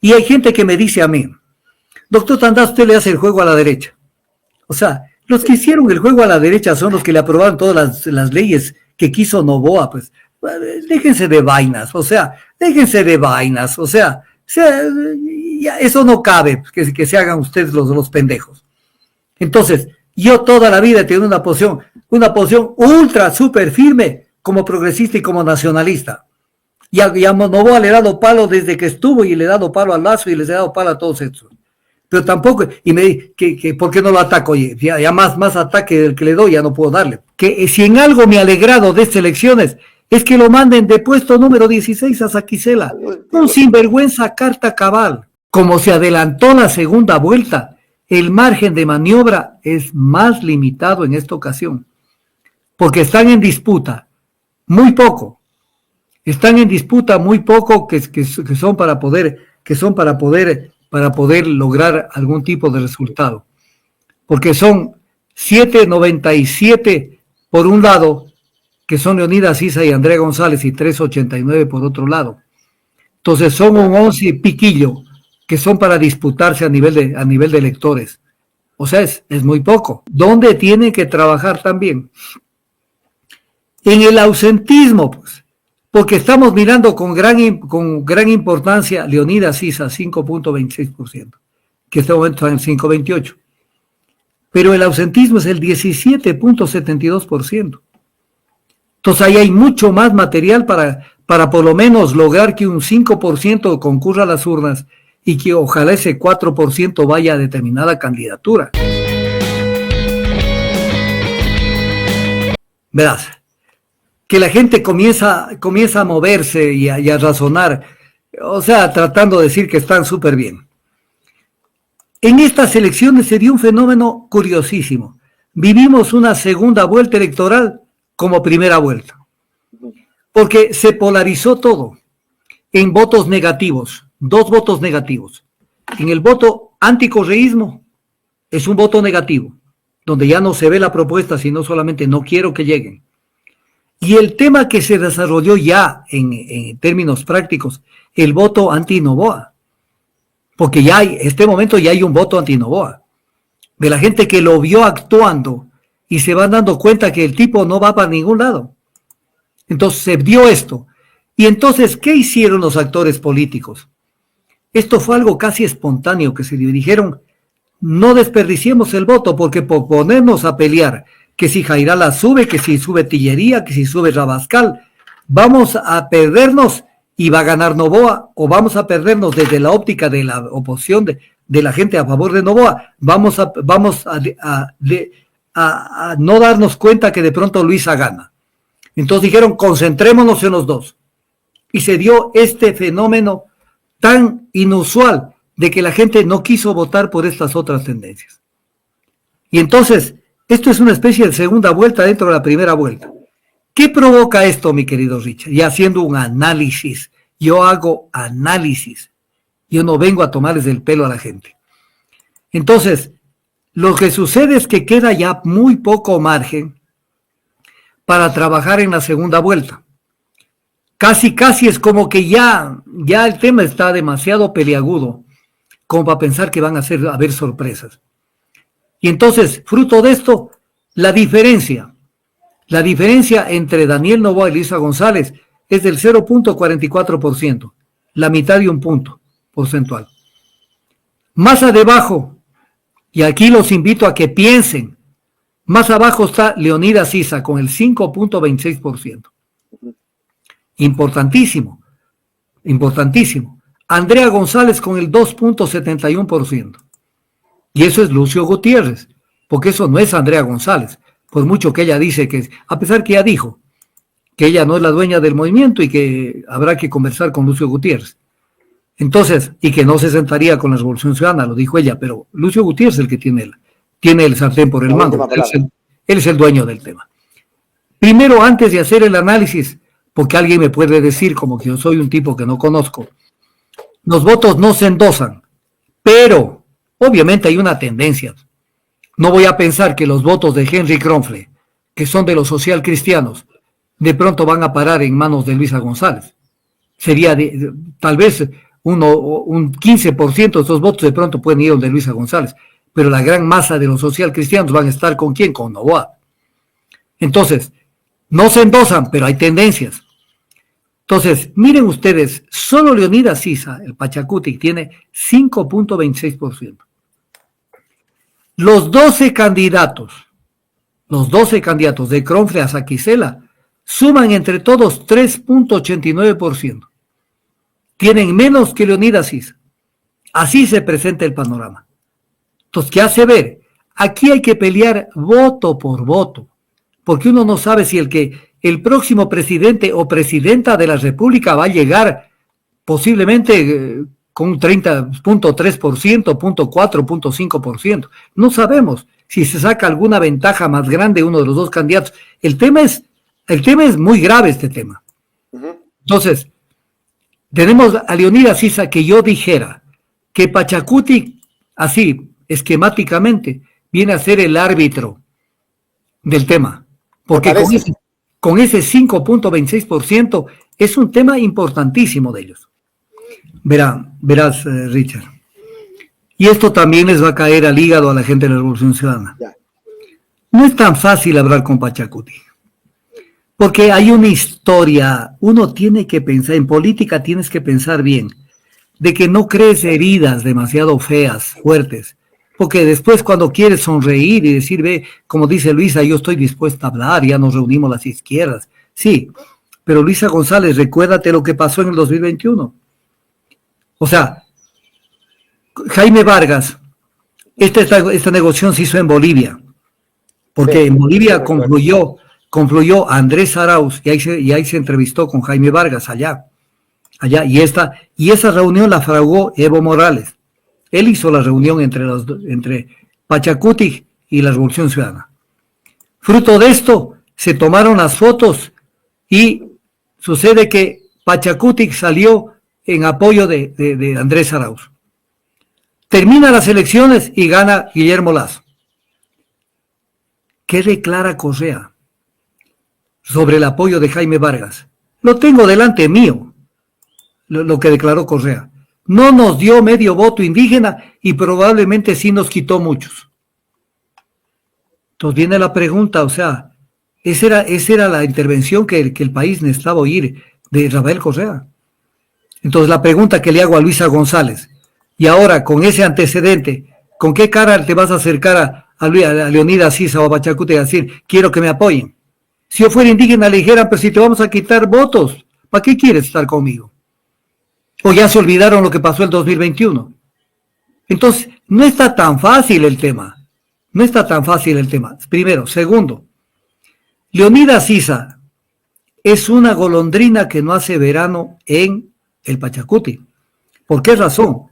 Y hay gente que me dice a mí, doctor Tandás, usted le hace el juego a la derecha. O sea, los que hicieron el juego a la derecha son los que le aprobaron todas las leyes que quiso Noboa, pues. Déjense de vainas, o sea, ya, eso no cabe, que se hagan ustedes los pendejos. Entonces, yo toda la vida he tenido una posición ultra, súper firme como progresista y como nacionalista. Y a Noboa le he dado palo desde que estuvo y le he dado palo a Lazo y les he dado palo a todos estos. Pero tampoco, y me di que ¿por qué no lo ataco? Oye, ya más ataque del que le doy ya no puedo darle. Que si en algo me ha alegrado de estas elecciones es que lo manden de puesto número 16 a Saquicela. Un sinvergüenza carta cabal. Como se adelantó la segunda vuelta, el margen de maniobra es más limitado en esta ocasión. Porque están en disputa muy poco. Están en disputa muy poco que son para poder lograr algún tipo de resultado. Porque son 7.97 por un lado, que son Leonidas Issa y Andrea González, y 3.89 por otro lado. Entonces son un 11 y piquillo que son para disputarse a nivel de electores. O sea, es muy poco. ¿Dónde tienen que trabajar también? En el ausentismo, pues, porque estamos mirando con gran importancia Leonidas Issa, 5.26%, que en este momento está en 5.28%. Pero el ausentismo es el 17.72%. Entonces ahí hay mucho más material para por lo menos lograr que un 5% concurra a las urnas y que ojalá ese 4% vaya a determinada candidatura. Verás, que la gente comienza a moverse y a razonar, o sea, tratando de decir que están súper bien. En estas elecciones se dio un fenómeno curiosísimo. Vivimos una segunda vuelta electoral como primera vuelta, porque se polarizó todo en votos negativos, 2 votos negativos. En el voto anticorreísmo es un voto negativo, donde ya no se ve la propuesta, sino solamente no quiero que lleguen. Y el tema que se desarrolló ya en términos prácticos, el voto anti-Noboa, porque ya en este momento ya hay un voto anti-Noboa, de la gente que lo vio actuando y se van dando cuenta que el tipo no va para ningún lado. Entonces se dio esto. Y entonces, ¿qué hicieron los actores políticos? Esto fue algo casi espontáneo que se dio. Dijeron, no desperdiciemos el voto, porque por ponernos a pelear, que si Jairala sube, que si sube Tillería, que si sube Rabascal, vamos a perdernos y va a ganar Noboa, o vamos a perdernos desde la óptica de la oposición de la gente a favor de Noboa, vamos a no darnos cuenta que de pronto Luisa gana. Entonces dijeron, concentrémonos en los dos. Y se dio este fenómeno tan inusual de que la gente no quiso votar por estas otras tendencias. Y entonces, esto es una especie de segunda vuelta dentro de la primera vuelta. ¿Qué provoca esto, mi querido Richard? Y haciendo un análisis, yo hago análisis, yo no vengo a tomarles el pelo a la gente. Entonces, lo que sucede es que queda ya muy poco margen para trabajar en la segunda vuelta. Casi es como que ya el tema está demasiado peliagudo como para pensar que van a haber sorpresas. Y entonces, fruto de esto, la diferencia entre Daniel Noboa y Luisa González es del 0.44%, la mitad de un punto porcentual. Más abajo, y aquí los invito a que piensen, más abajo está Leonidas Issa con el 5.26%. Importantísimo. Andrea González con el 2.71%. Y eso es Lucio Gutiérrez, porque eso no es Andrea González, por mucho que ella dice que, a pesar que ella dijo que ella no es la dueña del movimiento y que habrá que conversar con Lucio Gutiérrez. Entonces, y que no se sentaría con la Revolución Ciudadana, lo dijo ella, pero Lucio Gutiérrez es el que tiene el sartén por el mango. Él es el dueño del tema. Primero, antes de hacer el análisis, porque alguien me puede decir, como que yo soy un tipo que no conozco, los votos no se endosan, pero obviamente hay una tendencia. No voy a pensar que los votos de Henry Kronfle, que son de los socialcristianos, de pronto van a parar en manos de Luisa González. Sería tal vez un 15% de esos votos de pronto pueden ir donde Luisa González, pero la gran masa de los social cristianos van a estar ¿con quién? Con Noboa. Entonces, no se endosan, pero hay tendencias. Entonces, miren ustedes, solo Leonidas Sisa, el Pachacutic, tiene 5.26%. Los 12 candidatos de Cronfle a Saquicela suman entre todos 3.89%. Tienen menos que Leonidas Sisa. Así se presenta el panorama. Entonces, ¿qué hace ver? Aquí hay que pelear voto por voto, porque uno no sabe si el próximo presidente o presidenta de la República va a llegar posiblemente con un 30.3%, 0.4, 0.5%. No sabemos si se saca alguna ventaja más grande uno de los dos candidatos. El tema es muy grave, este tema. Entonces, tenemos a Leonidas Sisa, que yo dijera que Pachacutic, así, esquemáticamente, viene a ser el árbitro del tema. Porque con ese 5.26% es un tema importantísimo de ellos. Verás, Richard. Y esto también les va a caer al hígado a la gente de la Revolución Ciudadana. No es tan fácil hablar con Pachacutic, porque hay una historia. Uno tiene que pensar, en política tienes que pensar bien, de que no crees heridas demasiado feas, fuertes, porque después cuando quieres sonreír y decir, ve, como dice Luisa, yo estoy dispuesta a hablar, ya nos reunimos las izquierdas. Sí, pero Luisa González, recuérdate lo que pasó en el 2021. O sea, Jaime Vargas, esta negociación se hizo en Bolivia, porque en Bolivia confluyó a Andrés Arauz y ahí se entrevistó con Jaime Vargas allá, y esa reunión la fraguó Evo Morales. Él hizo la reunión entre Pachacutic y la Revolución Ciudadana. Fruto de esto, se tomaron las fotos y sucede que Pachacutic salió en apoyo de Andrés Arauz. Termina las elecciones y gana Guillermo Lasso. ¿Qué declara Correa sobre el apoyo de Jaime Vargas? Lo tengo delante mío, lo que declaró Correa. No nos dio medio voto indígena y probablemente sí nos quitó muchos. Entonces viene la pregunta, o sea, esa era la intervención que el país necesitaba oír de Rafael Correa. Entonces la pregunta que le hago a Luisa González, y ahora con ese antecedente, ¿con qué cara te vas a acercar a Leonidas Sisa o a Pachacutic y decir, quiero que me apoyen? Si yo fuera indígena le dijeran, pero si te vamos a quitar votos, ¿para qué quieres estar conmigo? O ya se olvidaron lo que pasó el 2021. Entonces, no está tan fácil el tema. Primero. Segundo, Leonidas Sisa es una golondrina que no hace verano en el Pachacutic. ¿Por qué razón?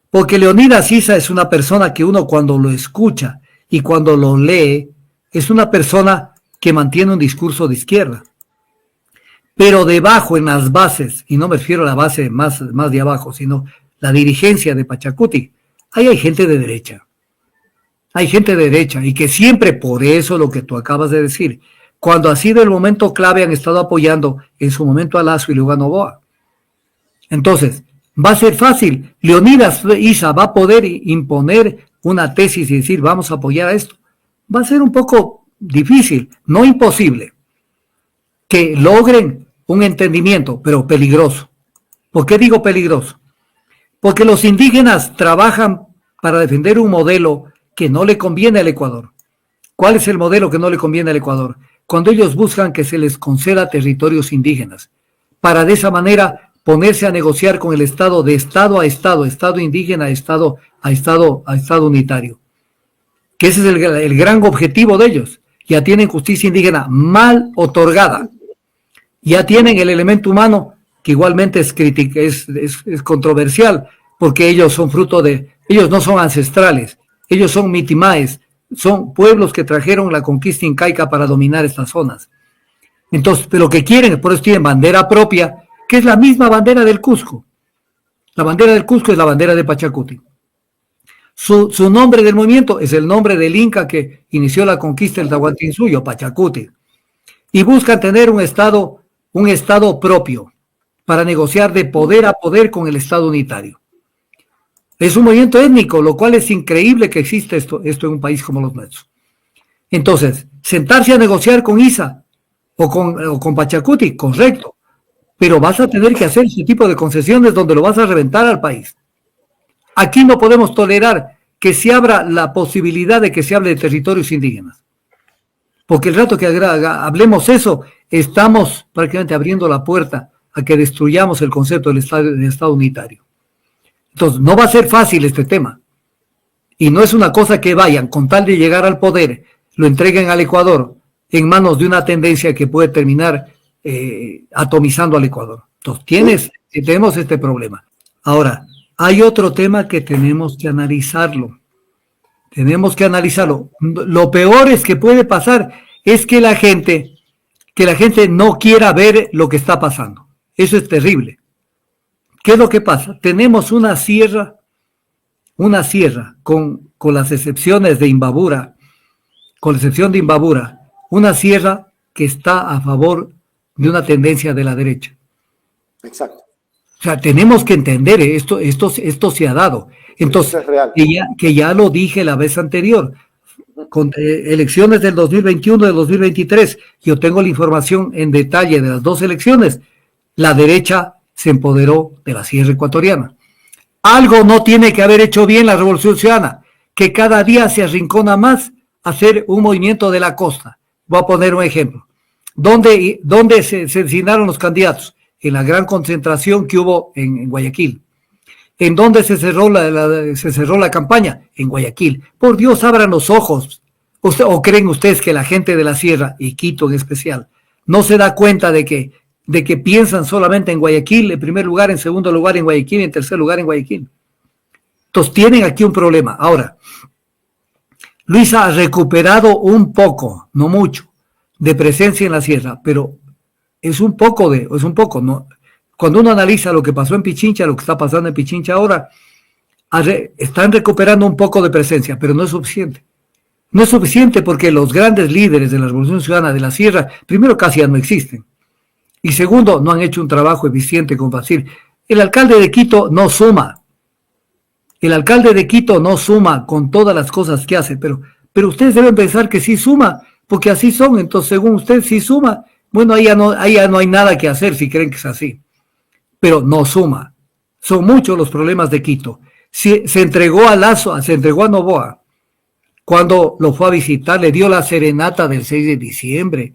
Porque Leonidas Sisa es una persona que uno cuando lo escucha y cuando lo lee, es una persona que mantiene un discurso de izquierda. Pero debajo, en las bases, y no me refiero a la base más de abajo, sino la dirigencia de Pachacutic, ahí hay gente de derecha. Hay gente de derecha, y que siempre, por eso lo que tú acabas de decir, cuando ha sido el momento clave han estado apoyando en su momento a Lasso y luego a Noboa. Entonces, va a ser fácil. Leonidas Sisa va a poder imponer una tesis y decir, vamos a apoyar a esto. Va a ser un poco difícil, no imposible, que logren un entendimiento, pero peligroso. ¿Por qué digo peligroso? Porque los indígenas trabajan para defender un modelo que no le conviene al Ecuador. ¿Cuál es el modelo que no le conviene al Ecuador? Cuando ellos buscan que se les conceda territorios indígenas, para de esa manera ponerse a negociar con el Estado de Estado a Estado, Estado indígena a Estado unitario. Que ese es el gran objetivo de ellos. Ya tienen justicia indígena mal otorgada. Ya tienen el elemento humano, que igualmente es controversial, porque ellos son ellos no son ancestrales, ellos son mitimaes, son pueblos que trajeron la conquista incaica para dominar estas zonas. Entonces, pero lo que quieren, por eso tienen bandera propia, que es la misma bandera del Cusco. La bandera del Cusco es la bandera de Pachacutic. Su nombre del movimiento es el nombre del Inca que inició la conquista del Tahuantinsuyo, Pachacutic. Y buscan tener un estado propio. para negociar de poder a poder con el Estado unitario. Es un movimiento étnico, lo cual es increíble que exista esto en un país como los nuestros. Entonces, sentarse a negociar con ISA o con Pachacuti, correcto, pero vas a tener que hacer ese tipo de concesiones donde lo vas a reventar al país. Aquí no podemos tolerar que se abra la posibilidad de que se hable de territorios indígenas. Porque el rato que hablemos eso, estamos prácticamente abriendo la puerta a que destruyamos el concepto del Estado unitario. Entonces, no va a ser fácil este tema. Y no es una cosa que vayan, con tal de llegar al poder, lo entreguen al Ecuador en manos de una tendencia que puede terminar atomizando al Ecuador. Entonces, tenemos este problema. Ahora, hay otro tema que tenemos que analizarlo. Tenemos que analizarlo. Lo peor es que puede pasar es que la gente no quiera ver lo que está pasando. Eso es terrible. ¿Qué es lo que pasa? Tenemos una sierra con las excepciones de Imbabura, con la excepción de Imbabura, una sierra que está a favor de una tendencia de la derecha. Exacto. O sea, tenemos que entender, esto se ha dado. Entonces, es real. Que ya lo dije la vez anterior, con elecciones del 2021, del 2023, yo tengo la información en detalle de las dos elecciones, la derecha se empoderó de la sierra ecuatoriana. Algo no tiene que haber hecho bien la Revolución Ciudadana, que cada día se arrincona más a hacer un movimiento de la costa. Voy a poner un ejemplo. ¿Dónde se designaron los candidatos? En la gran concentración que hubo en Guayaquil. ¿En dónde se cerró la campaña? En Guayaquil. Por Dios, abran los ojos. ¿O creen ustedes que la gente de la sierra, y Quito en especial, no se da cuenta de que piensan solamente en Guayaquil, en primer lugar, en segundo lugar en Guayaquil y en tercer lugar en Guayaquil? Entonces tienen aquí un problema. Ahora, Luisa ha recuperado un poco, no mucho, de presencia en la sierra, pero es un poco, ¿no? Cuando uno analiza lo que pasó en Pichincha, lo que está pasando en Pichincha ahora, están recuperando un poco de presencia, pero no es suficiente. No es suficiente porque los grandes líderes de la Revolución Ciudadana de la Sierra, primero, casi ya no existen. Y segundo, no han hecho un trabajo eficiente con Facil. El alcalde de Quito no suma. El alcalde de Quito no suma con todas las cosas que hace, pero ustedes deben pensar que sí suma, porque así son. Entonces, según usted, sí suma. Bueno, ahí ya no hay nada que hacer si creen que es así. Pero no suma. Son muchos los problemas de Quito. Se entregó a Lazo, se entregó a Noboa. Cuando lo fue a visitar, le dio la serenata del 6 de diciembre.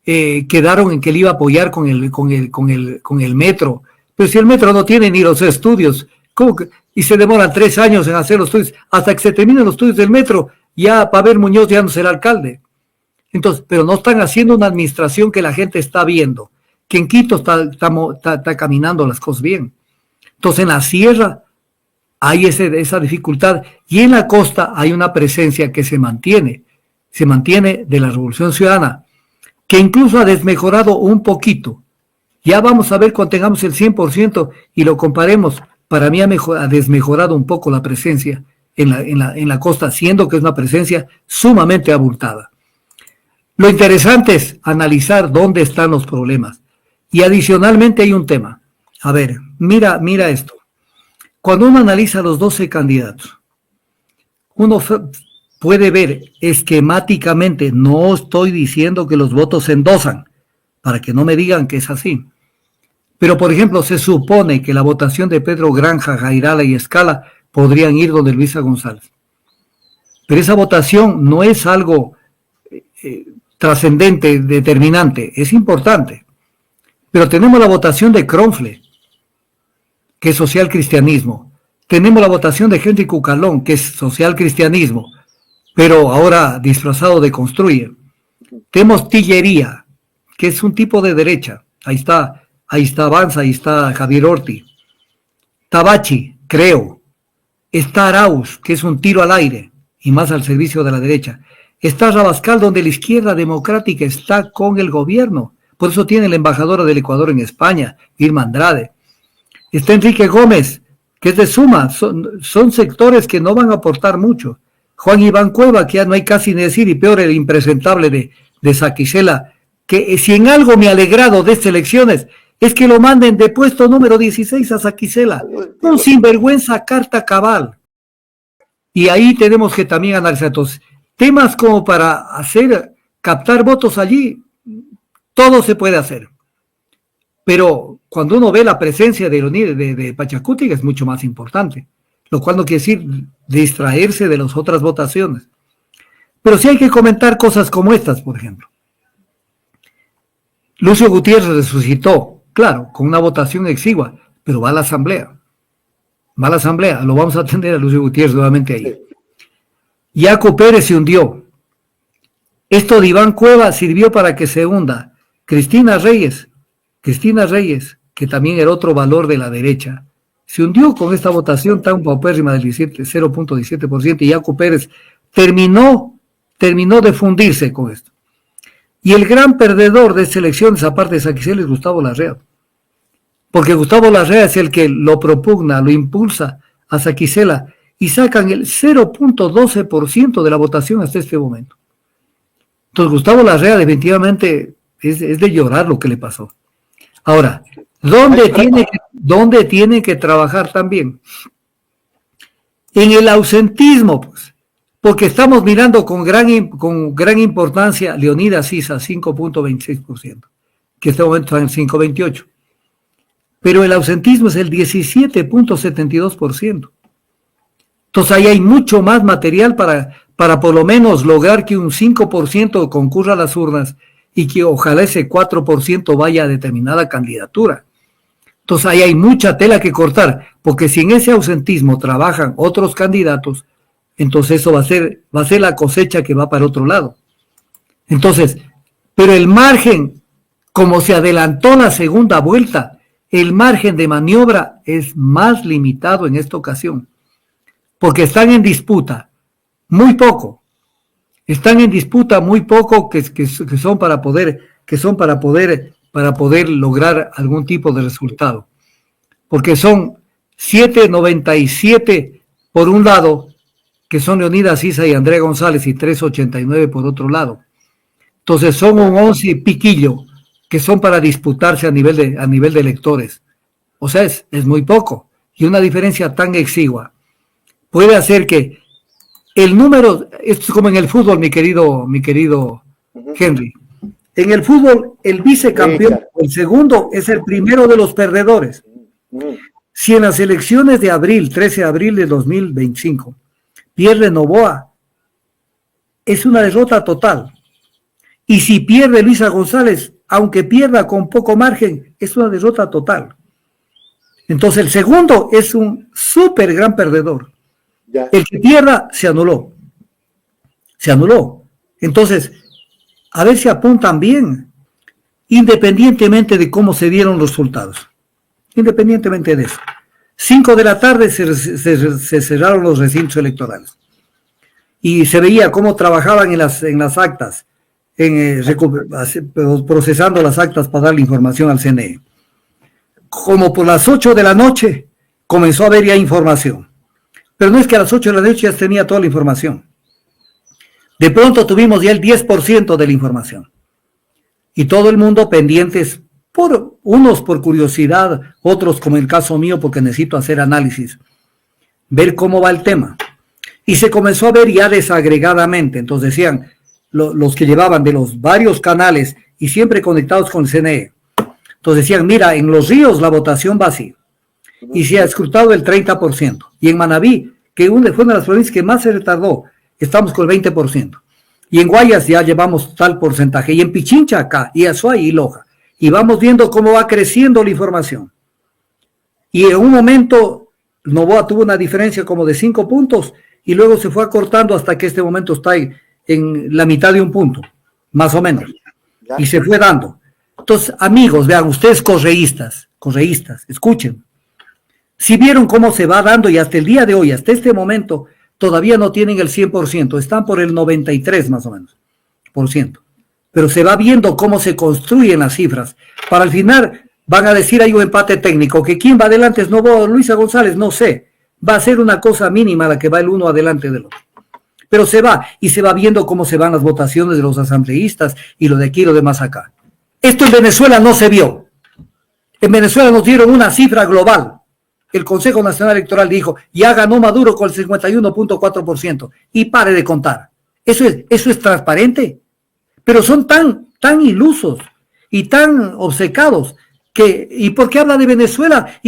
Quedaron en que le iba a apoyar con el metro. Pero si el metro no tiene ni los estudios, ¿cómo que? Y se demoran 3 años en hacer los estudios. Hasta que se terminen los estudios del metro, ya Pavel Muñoz ya no será alcalde. Entonces, pero no están haciendo una administración que la gente está viendo, que en Quito está caminando las cosas bien. Entonces, en la sierra hay esa dificultad y en la costa hay una presencia que se mantiene de la Revolución Ciudadana, que incluso ha desmejorado un poquito. Ya vamos a ver cuando tengamos el 100% y lo comparemos. Para mí ha desmejorado un poco la presencia en la costa, siendo que es una presencia sumamente abultada. Lo interesante es analizar dónde están los problemas. Y adicionalmente hay un tema. A ver, mira esto. Cuando uno analiza los 12 candidatos, uno puede ver esquemáticamente, no estoy diciendo que los votos se endosan, para que no me digan que es así. Pero, por ejemplo, se supone que la votación de Pedro Granja, Jairala y Escala podrían ir donde Luisa González. Pero esa votación no es algo trascendente, determinante, es importante. Pero tenemos la votación de Cronfle, que es social cristianismo. Tenemos la votación de Henry Cucalón, que es social cristianismo, pero ahora disfrazado de Construye. Tenemos Tillería, que es un tipo de derecha. Ahí está Avanza, ahí está Javier Orti. Tabachi, creo. Está Arauz, que es un tiro al aire y más al servicio de la derecha. Está Rabascal, donde la izquierda democrática está con el gobierno. Por eso tiene la embajadora del Ecuador en España, Irma Andrade. Está Enrique Gómez, que es de Suma. Son sectores que no van a aportar mucho. Juan Iván Cueva, que ya no hay casi ni decir, y peor el impresentable de Saquicela, que si en algo me ha alegrado de estas elecciones, es que lo manden de puesto número 16 a Saquicela. Un sinvergüenza carta cabal. Y ahí tenemos que también analizar. Entonces, temas como para captar votos allí, todo se puede hacer. Pero cuando uno ve la presencia de Pachacuti es mucho más importante, lo cual no quiere decir distraerse de las otras votaciones. Pero sí hay que comentar cosas como estas, por ejemplo. Lucio Gutiérrez resucitó, claro, con una votación exigua, pero va a la asamblea. Va a la asamblea, lo vamos a atender a Lucio Gutiérrez nuevamente ahí. Yaco Pérez se hundió. Esto de Iván Cueva sirvió para que se hunda. Cristina Reyes, que también era otro valor de la derecha, se hundió con esta votación tan paupérrima del 0.17%, y Yaco Pérez terminó de fundirse con esto. Y el gran perdedor de estas elecciones, aparte de Saquicela, es Gustavo Larrea. Porque Gustavo Larrea es el que lo propugna, lo impulsa a Saquicela, y sacan el 0.12% de la votación hasta este momento. Entonces Gustavo Larrea definitivamente es de llorar lo que le pasó. Ahora, ¿dónde tiene que trabajar también? En el ausentismo, pues, porque estamos mirando con gran importancia Leonidas Sisa, 5.26%, que en este momento está en 5.28%. Pero el ausentismo es el 17.72%. Entonces ahí hay mucho más material para por lo menos lograr que un 5% concurra a las urnas y que ojalá ese 4% vaya a determinada candidatura. Entonces ahí hay mucha tela que cortar, porque si en ese ausentismo trabajan otros candidatos, entonces eso va a ser la cosecha que va para otro lado. Entonces, pero el margen, como se adelantó la segunda vuelta, el margen de maniobra es más limitado en esta ocasión, porque están en disputa muy poco. Están en disputa muy poco que son para poder lograr algún tipo de resultado. Porque son 7.97 por un lado, que son Leonidas Sisa y Andrea González, y 3.89 por otro lado. Entonces son un 11 y piquillo que son para disputarse a nivel de electores. O sea, es muy poco. Y una diferencia tan exigua puede hacer que el número, esto es como en el fútbol, mi querido Henry. En el fútbol, el vicecampeón, el segundo, es el primero de los perdedores. Si en las elecciones de abril, 13 de abril de 2025, pierde Noboa, es una derrota total. Y si pierde Luisa González, aunque pierda con poco margen, es una derrota total. Entonces el segundo es un súper gran perdedor. Ya. El que pierda se anuló. Entonces, a ver si apuntan bien, independientemente de cómo se dieron los resultados. Independientemente de eso. 5 de la tarde se cerraron los recintos electorales. Y se veía cómo trabajaban en las actas, procesando las actas para darle información al CNE. Como por las 8 de la noche comenzó a haber ya información. Pero no es que a las 8 de la noche ya tenía toda la información. De pronto tuvimos ya el 10% de la información. Y todo el mundo pendientes, unos por curiosidad, otros como el caso mío porque necesito hacer análisis, ver cómo va el tema. Y se comenzó a ver ya desagregadamente. Entonces decían, los que llevaban de los varios canales y siempre conectados con el CNE. Entonces decían, mira, en Los Ríos la votación va así. Y se ha escrutado el 30%. Y en Manabí, que fue una de las provincias que más se retardó, estamos con el 20%. Y en Guayas ya llevamos tal porcentaje. Y en Pichincha acá, y Azuay y Loja. Y vamos viendo cómo va creciendo la información. Y en un momento, Noboa tuvo una diferencia como de 5 puntos, y luego se fue acortando hasta que este momento está en la mitad de un punto, más o menos. Y se fue dando. Entonces, amigos, vean, ustedes correístas, escuchen. Si vieron cómo se va dando y hasta el día de hoy, hasta este momento, todavía no tienen el 100%, están por el 93 más o menos, por ciento. Pero se va viendo cómo se construyen las cifras. Para el final van a decir hay un empate técnico, que quién va adelante es Noboa, Luisa González, no sé. Va a ser una cosa mínima la que va el uno adelante del otro. Pero se va, y se va viendo cómo se van las votaciones de los asambleístas y lo de aquí y lo de más acá. Esto en Venezuela no se vio. En Venezuela nos dieron una cifra global. El Consejo Nacional Electoral dijo, ya ganó Maduro con el 51.4%. Y pare de contar. Eso es transparente. Pero son tan ilusos y tan obcecados ¿y por qué habla de Venezuela?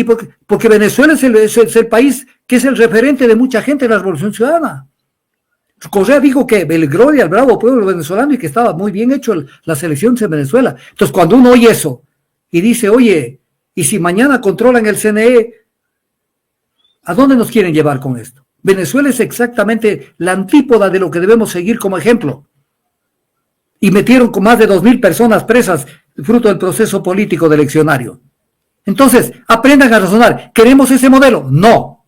Porque Venezuela es el país que es el referente de mucha gente en la Revolución Ciudadana. Correa dijo que el gloria al bravo pueblo venezolano y que estaba muy bien hecho las elecciones en Venezuela. Entonces, cuando uno oye eso y dice, oye, y si mañana controlan el CNE, ¿a dónde nos quieren llevar con esto? Venezuela es exactamente la antípoda de lo que debemos seguir como ejemplo. Y metieron con más de 2.000 personas presas fruto del proceso político de eleccionario. Entonces, aprendan a razonar. ¿Queremos ese modelo? No.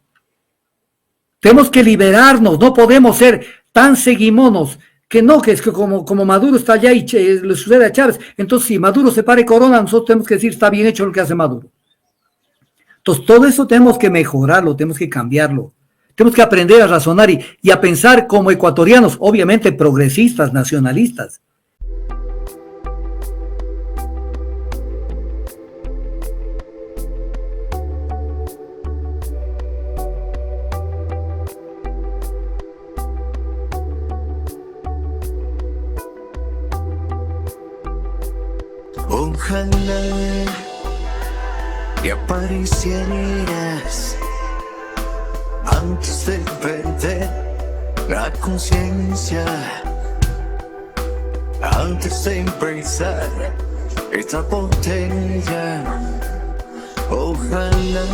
Tenemos que liberarnos, no podemos ser tan seguimonos, que es que como Maduro está allá y le sucede a Chávez, entonces si Maduro se pare Corona, nosotros tenemos que decir, está bien hecho lo que hace Maduro. Entonces, todo eso tenemos que mejorarlo, tenemos que cambiarlo. Tenemos que aprender a razonar y a pensar como ecuatorianos, obviamente progresistas, nacionalistas. Ojalá que aparecieras antes de perder la conciencia, antes de empezar esta botella. Ojalá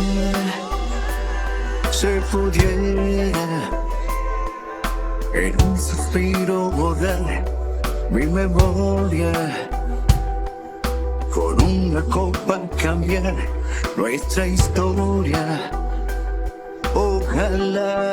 se pudiera en un suspiro borrar mi memoria, con una copa cambiar nuestra historia. Ojalá.